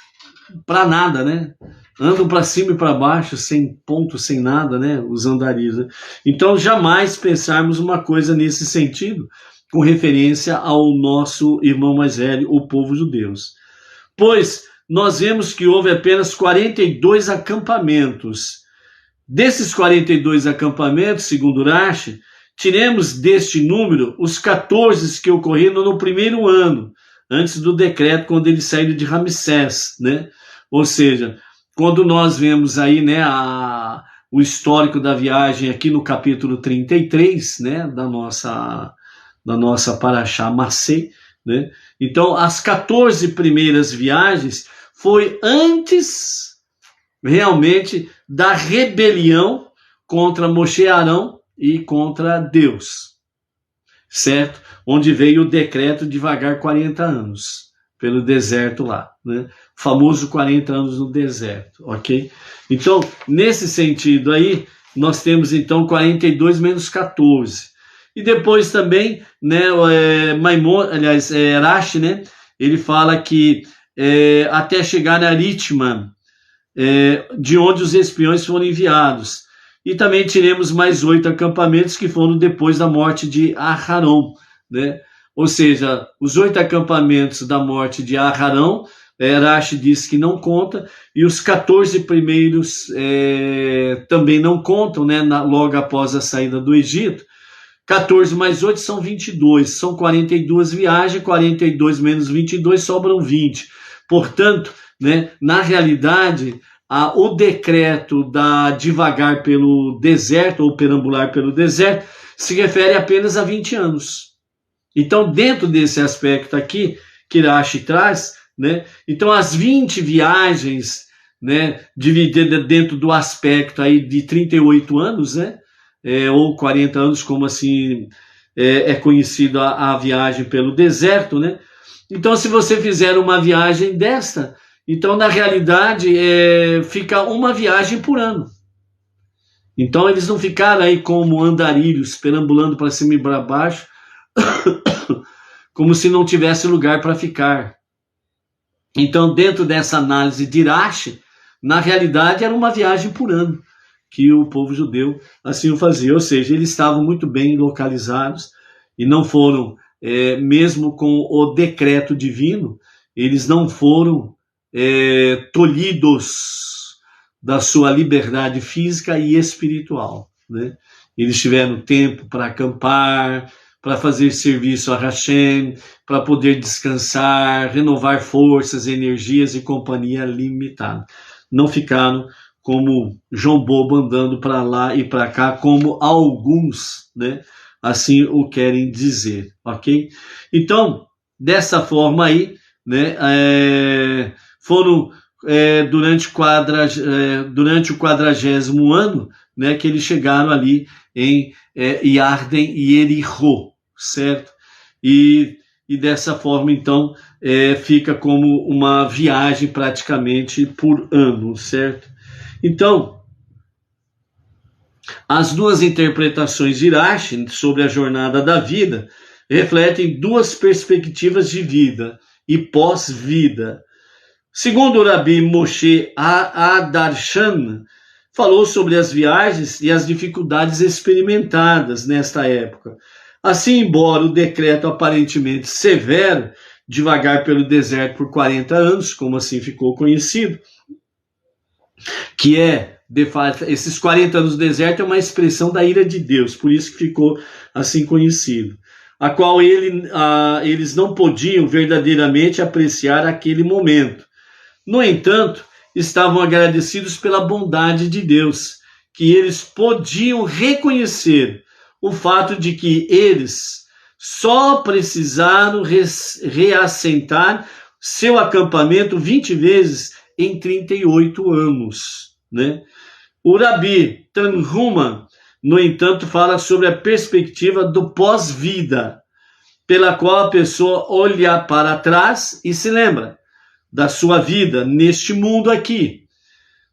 para nada, né? Andam para cima e para baixo, sem ponto, sem nada, né? Os andarilhos, né? Então, jamais pensarmos uma coisa nesse sentido, com referência ao nosso irmão mais velho, o povo judeu. Pois nós vemos que houve apenas 42 acampamentos. Desses 42 acampamentos, segundo Rashi, tiremos deste número os 14 que ocorreram no primeiro ano, antes do decreto, quando eles saíram de Ramsés, né? Ou seja, quando nós vemos aí, né, o histórico da viagem aqui no capítulo 33, né, da nossa Parashá Massé, né? Então, as 14 primeiras viagens foi antes, realmente, da rebelião contra Moshe e Arão e contra Deus, certo? Onde veio o decreto de vagar 40 anos pelo deserto lá, né? O famoso 40 anos no deserto, ok? Então, nesse sentido aí, nós temos então 42 menos 14. E depois também, né, Rashi, né, ele fala que até chegar a Ritman, de onde os espiões foram enviados. E também tiremos mais 8 acampamentos que foram depois da morte de Aharon, né? Ou seja, os 8 acampamentos da morte de Aharon, Rashi diz que não conta, e os 14 primeiros também não contam, né, logo após a saída do Egito. 14 mais 8 são 22, são 42 viagens, 42 menos 22 sobram 20. Portanto, né, na realidade, o decreto de vagar pelo deserto ou perambular pelo deserto se refere apenas a 20 anos. Então, dentro desse aspecto aqui que Rashi traz, né, então as 20 viagens, né, divididas dentro do aspecto aí de 38 anos, né, ou 40 anos, como assim é conhecido a viagem pelo deserto, né? Então, se você fizer uma viagem desta, então, na realidade, fica uma viagem por ano. Então, eles não ficaram aí como andarilhos, perambulando para cima e para baixo, como se não tivesse lugar para ficar. Então, dentro dessa análise de Rashi, na realidade era uma viagem por ano que o povo judeu assim o fazia, ou seja, eles estavam muito bem localizados e não foram, mesmo com o decreto divino, eles não foram tolhidos da sua liberdade física e espiritual, né? Eles tiveram tempo para acampar, para fazer serviço a Hashem, para poder descansar, renovar forças, energias e companhia limitada. Não ficaram como João Bobo andando para lá e para cá, como alguns, né, assim o querem dizer, ok? Então, dessa forma aí, né, foram durante o 40º ano, né, que eles chegaram ali em Yarden e Erichô, certo? E dessa forma, então, fica como uma viagem praticamente por ano, certo? Então, as duas interpretações de Rashi sobre a jornada da vida refletem duas perspectivas de vida e pós-vida. Segundo o Rabi Moshe Adarshan, falou sobre as viagens e as dificuldades experimentadas nesta época. Assim, embora o decreto aparentemente severo de vagar pelo deserto por 40 anos, como assim ficou conhecido, que de fato, esses 40 anos do deserto é uma expressão da ira de Deus, por isso que ficou assim conhecido, a qual eles não podiam verdadeiramente apreciar aquele momento. No entanto, estavam agradecidos pela bondade de Deus, que eles podiam reconhecer o fato de que eles só precisaram reassentar seu acampamento 20 vezes em 38 anos, né? O Rabi Tanhuma, no entanto, fala sobre a perspectiva do pós-vida, pela qual a pessoa olha para trás e se lembra da sua vida neste mundo aqui,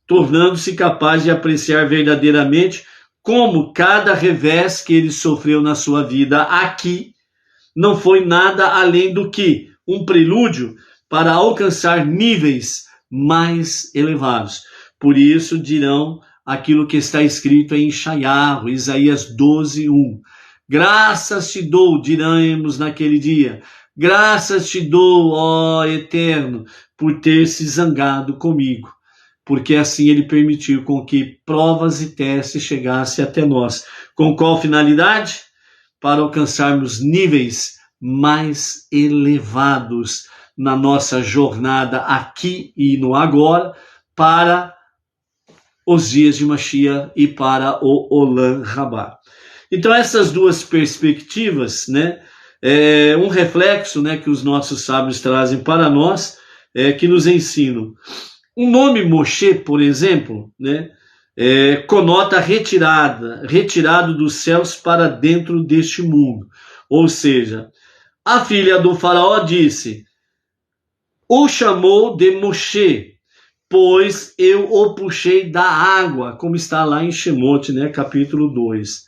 tornando-se capaz de apreciar verdadeiramente como cada revés que ele sofreu na sua vida aqui não foi nada além do que um prelúdio para alcançar níveis mais elevados. Por isso dirão aquilo que está escrito em Isaías 12:1. Graças te dou, diremos naquele dia, graças te dou, ó Eterno, por ter se zangado comigo, porque assim ele permitiu com que provas e testes chegassem até nós. Com qual finalidade? Para alcançarmos níveis mais elevados na nossa jornada aqui e no agora, para os dias de Mashiach e para o Olam Rabá. Então essas duas perspectivas, né, um reflexo, né, que os nossos sábios trazem para nós, que nos ensinam. O nome Moshe, por exemplo, né, conota retirado dos céus para dentro deste mundo. Ou seja, a filha do faraó disse, o chamou de Moshe, pois eu o puxei da água, como está lá em Shemot, né, capítulo 2.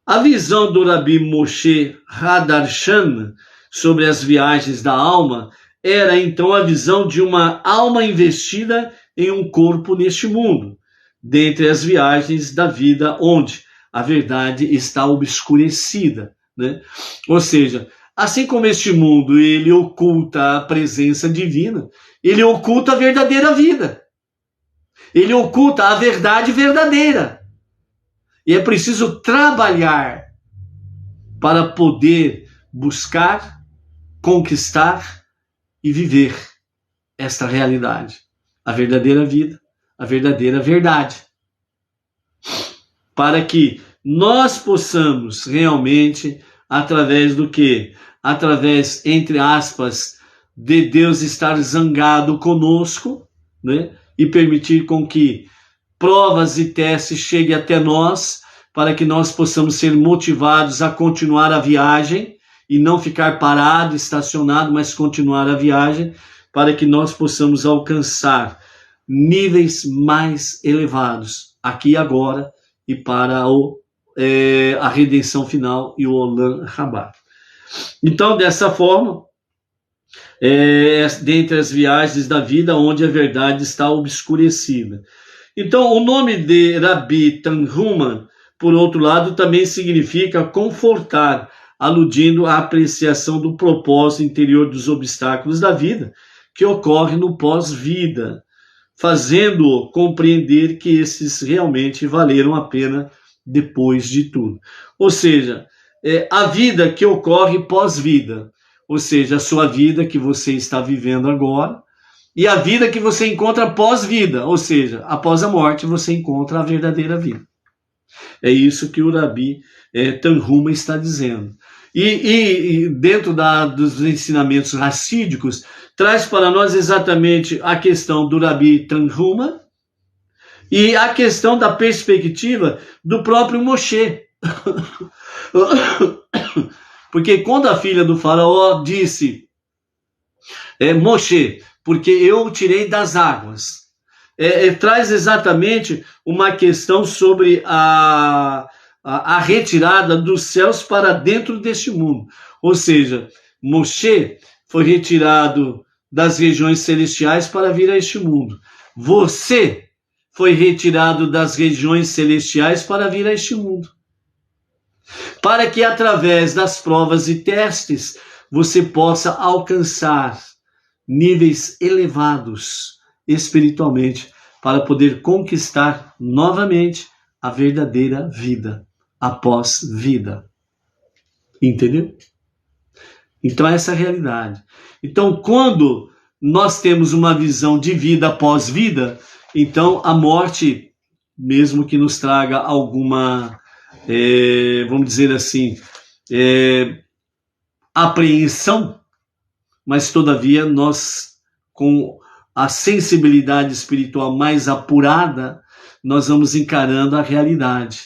A visão do Rabi Moshe Hadarshan sobre as viagens da alma era então a visão de uma alma investida em um corpo neste mundo, dentre as viagens da vida onde a verdade está obscurecida, né? Ou seja, assim como este mundo ele oculta a presença divina, ele oculta a verdadeira vida. Ele oculta a verdade verdadeira. E é preciso trabalhar para poder buscar, conquistar e viver esta realidade. A verdadeira vida, a verdadeira verdade. Para que nós possamos realmente, através do quê? Através, entre aspas, de Deus estar zangado conosco, né? E permitir com que provas e testes cheguem até nós, para que nós possamos ser motivados a continuar a viagem e não ficar parado, estacionado, mas continuar a viagem, para que nós possamos alcançar níveis mais elevados, aqui e agora, e para a redenção final e o Olam Rabá. Então, dessa forma, dentre as viagens da vida onde a verdade está obscurecida. Então, o nome de Rabi Tanhuma, por outro lado, também significa confortar, aludindo à apreciação do propósito interior dos obstáculos da vida, que ocorre no pós-vida, fazendo-o compreender que esses realmente valeram a pena depois de tudo. Ou seja, a vida que ocorre pós-vida, ou seja, a sua vida que você está vivendo agora, e a vida que você encontra pós-vida, ou seja, após a morte você encontra a verdadeira vida. É isso que o Rabi Tanhuma está dizendo. E dentro dos ensinamentos racídicos, traz para nós exatamente a questão do Rabi Tanhuma e a questão da perspectiva do próprio Moshe. Porque quando a filha do faraó disse, Moshe, porque eu o tirei das águas, traz exatamente uma questão sobre a retirada dos céus para dentro deste mundo. Ou seja, Moshe foi retirado das regiões celestiais para vir a este mundo. Você foi retirado das regiões celestiais para vir a este mundo. Para que através das provas e testes você possa alcançar níveis elevados espiritualmente para poder conquistar novamente a verdadeira vida após vida. Entendeu? Então essa é a realidade. Então quando nós temos uma visão de vida após vida, então a morte, mesmo que nos traga alguma, vamos dizer assim, apreensão, mas todavia nós, com a sensibilidade espiritual mais apurada, nós vamos encarando a realidade.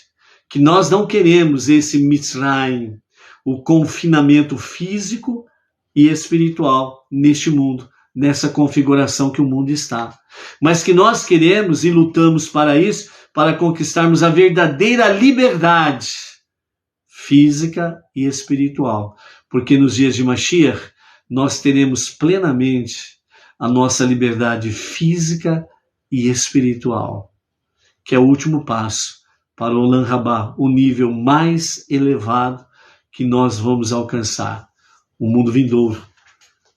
Que nós não queremos esse Mitzrayim, o confinamento físico e espiritual neste mundo, nessa configuração que o mundo está. Mas que nós queremos e lutamos para isso, para conquistarmos a verdadeira liberdade física e espiritual. Porque nos dias de Mashiach, nós teremos plenamente a nossa liberdade física e espiritual, que é o último passo para o Olam Rabá, o nível mais elevado que nós vamos alcançar, o mundo vindouro,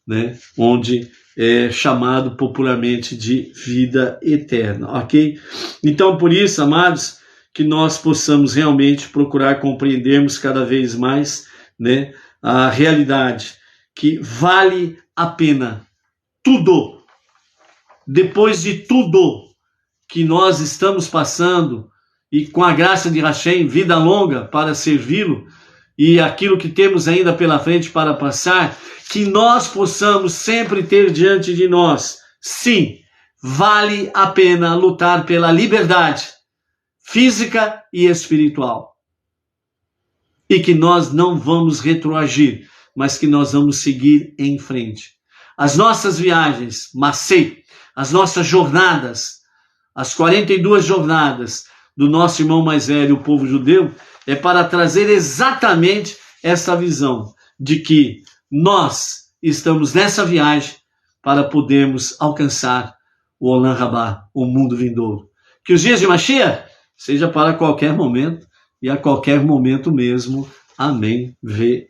né? Onde é chamado popularmente de vida eterna, ok? Então, por isso, amados, que nós possamos realmente procurar compreendermos cada vez mais, né, a realidade, que vale a pena tudo, depois de tudo que nós estamos passando, e com a graça de Hashem, vida longa para servi-lo, e aquilo que temos ainda pela frente para passar, que nós possamos sempre ter diante de nós, sim, vale a pena lutar pela liberdade física e espiritual. E que nós não vamos retroagir, mas que nós vamos seguir em frente. As nossas viagens, Macei, as nossas jornadas, as 42 jornadas do nosso irmão mais velho, o povo judeu, é para trazer exatamente essa visão de que nós estamos nessa viagem para podermos alcançar o Olam Rabá, o mundo vindouro. Que os dias de Mashiach seja para qualquer momento e a qualquer momento mesmo. Amém,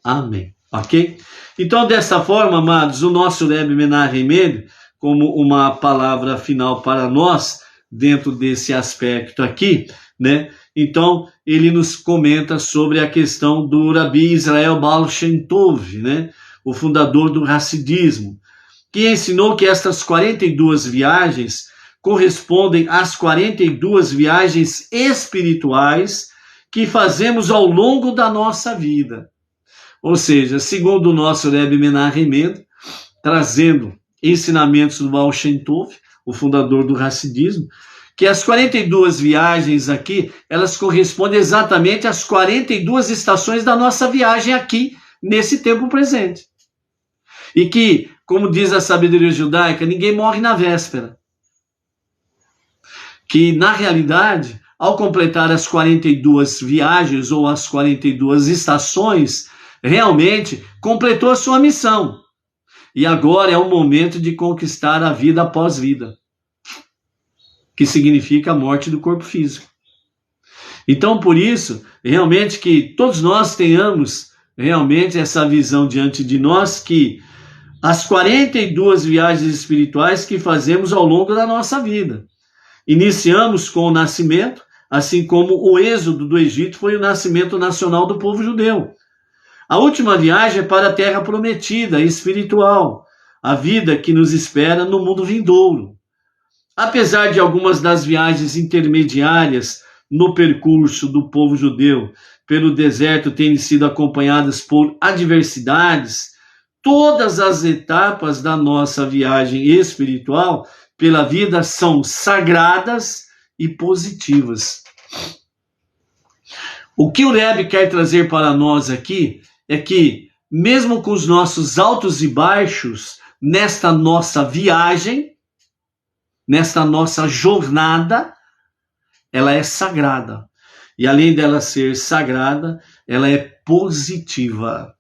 amém. Ok? Então, dessa forma, amados, o nosso Rebbe Menahem Mendel, como uma palavra final para nós, dentro desse aspecto aqui, né? Então, ele nos comenta sobre a questão do Rabi Israel Baal Shem Tov, né? O fundador do Hassidismo, que ensinou que estas 42 viagens correspondem às 42 viagens espirituais que fazemos ao longo da nossa vida. Ou seja, segundo o nosso Rebbe Menahem Mendel, trazendo ensinamentos do Baal Shem Tov, o fundador do Hassidismo, que as 42 viagens aqui, elas correspondem exatamente às 42 estações da nossa viagem aqui, nesse tempo presente. E que, como diz a sabedoria judaica, ninguém morre na véspera. Que, na realidade, ao completar as 42 viagens ou as 42 estações, realmente completou a sua missão. E agora é o momento de conquistar a vida após vida, que significa a morte do corpo físico. Então, por isso, realmente que todos nós tenhamos realmente essa visão diante de nós, que as 42 viagens espirituais que fazemos ao longo da nossa vida. Iniciamos com o nascimento, assim como o êxodo do Egito foi o nascimento nacional do povo judeu. A última viagem é para a terra prometida, espiritual, a vida que nos espera no mundo vindouro. Apesar de algumas das viagens intermediárias no percurso do povo judeu pelo deserto terem sido acompanhadas por adversidades, todas as etapas da nossa viagem espiritual pela vida são sagradas e positivas. O que o Rebbe quer trazer para nós aqui é que, mesmo com os nossos altos e baixos, nesta nossa viagem, nesta nossa jornada, ela é sagrada. E além dela ser sagrada, ela é positiva.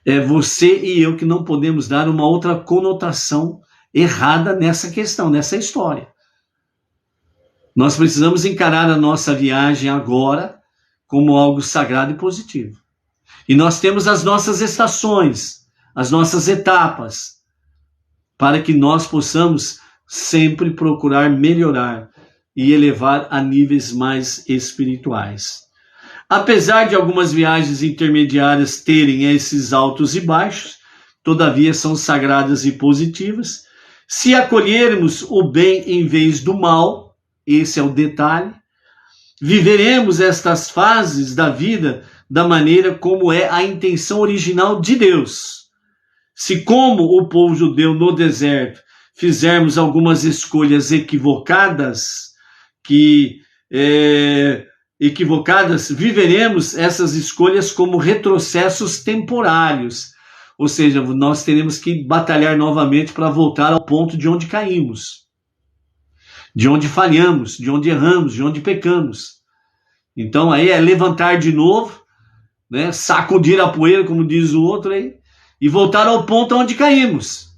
É você e eu que não podemos dar uma outra conotação errada nessa questão, nessa história. Nós precisamos encarar a nossa viagem agora como algo sagrado e positivo. E nós temos as nossas estações, as nossas etapas, para que nós possamos sempre procurar melhorar e elevar a níveis mais espirituais. Apesar de algumas viagens intermediárias terem esses altos e baixos, todavia são sagradas e positivas. Se acolhermos o bem em vez do mal, esse é o detalhe, viveremos estas fases da vida da maneira como é a intenção original de Deus. Se, como o povo judeu no deserto, fizermos algumas escolhas equivocadas, viveremos essas escolhas como retrocessos temporários. Ou seja, nós teremos que batalhar novamente para voltar ao ponto de onde caímos, de onde falhamos, de onde erramos, de onde pecamos. Então aí é levantar de novo, né, sacudir a poeira, como diz o outro aí, e voltar ao ponto onde caímos.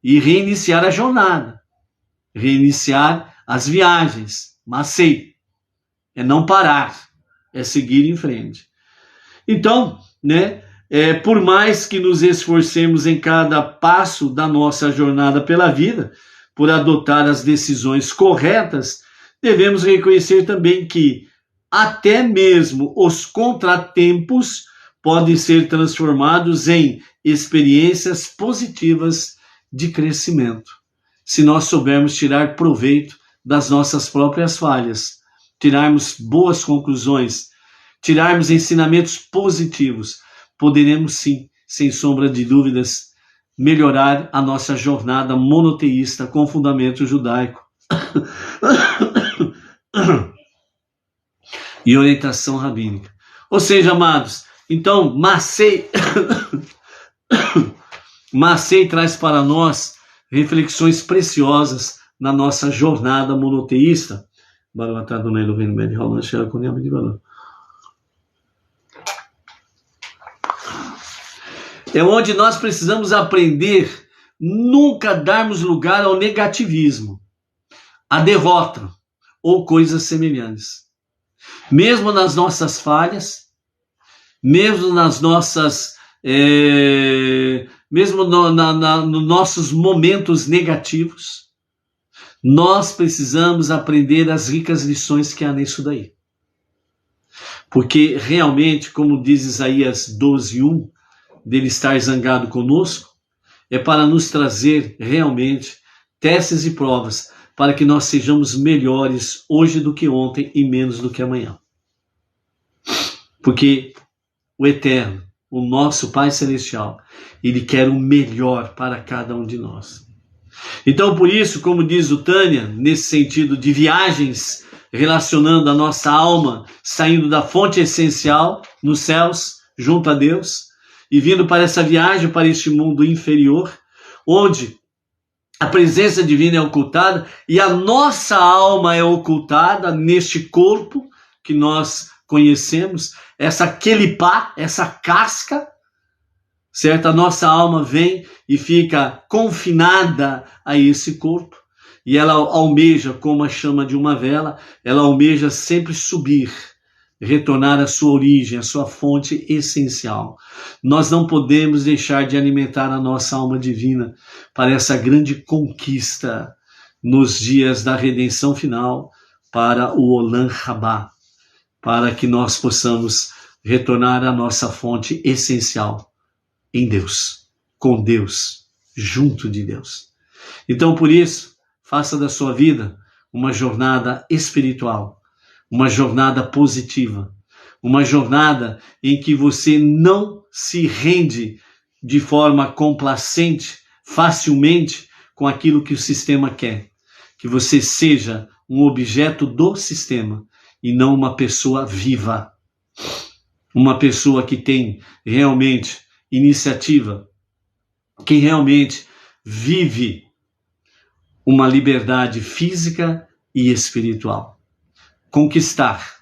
E reiniciar a jornada, reiniciar as viagens, mas sei, é não parar, é seguir em frente. Então, né, por mais que nos esforcemos em cada passo da nossa jornada pela vida, por adotar as decisões corretas, devemos reconhecer também que até mesmo os contratempos podem ser transformados em experiências positivas de crescimento, se nós soubermos tirar proveito das nossas próprias falhas, tirarmos boas conclusões, tirarmos ensinamentos positivos, poderemos sim, sem sombra de dúvidas, melhorar a nossa jornada monoteísta com fundamento judaico e orientação rabínica. Ou seja, amados, então Massey traz para nós reflexões preciosas na nossa jornada monoteísta. É onde nós precisamos aprender nunca darmos lugar ao negativismo, à derrota ou coisas semelhantes. Mesmo nas nossas falhas, mesmo nas nossas, nos nossos momentos negativos, nós precisamos aprender as ricas lições que há nisso daí. Porque realmente, como diz Isaías 12:1, dele estar zangado conosco, é para nos trazer realmente testes e provas, para que nós sejamos melhores hoje do que ontem e menos do que amanhã. Porque o Eterno, o nosso Pai Celestial, Ele quer o melhor para cada um de nós. Então, por isso, como diz o Tânia, nesse sentido de viagens, relacionando a nossa alma, saindo da fonte essencial, nos céus, junto a Deus, e vindo para essa viagem, para este mundo inferior, onde a presença divina é ocultada e a nossa alma é ocultada neste corpo que nós conhecemos, essa quelipá, essa casca, certo? A nossa alma vem e fica confinada a esse corpo, e ela almeja, como a chama de uma vela, ela almeja sempre subir, retornar à sua origem, à sua fonte essencial. Nós não podemos deixar de alimentar a nossa alma divina para essa grande conquista nos dias da redenção final, para o Olam Rabá, para que nós possamos retornar à nossa fonte essencial em Deus, com Deus, junto de Deus. Então, por isso, faça da sua vida uma jornada espiritual, uma jornada positiva, uma jornada em que você não se rende de forma complacente, facilmente, com aquilo que o sistema quer. Que você seja um objeto do sistema e não uma pessoa viva. Uma pessoa que tem realmente iniciativa, que realmente vive uma liberdade física e espiritual. Conquistar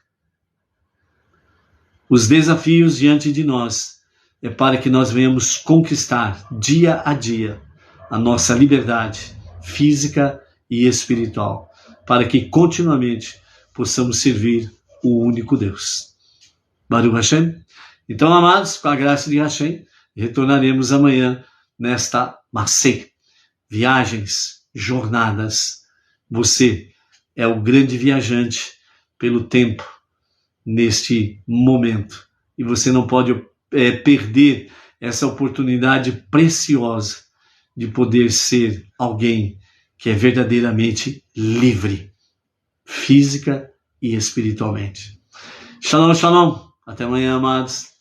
os desafios diante de nós é para que nós venhamos conquistar dia a dia a nossa liberdade física e espiritual, para que continuamente possamos servir o único Deus. Baruch Hashem. Então, amados, com a graça de Hashem, retornaremos amanhã nesta Masei, viagens, jornadas. Você é o grande viajante pelo tempo neste momento. E você não pode perder essa oportunidade preciosa de poder ser alguém que é verdadeiramente livre, física e espiritualmente. Shalom, shalom. Até amanhã, amados.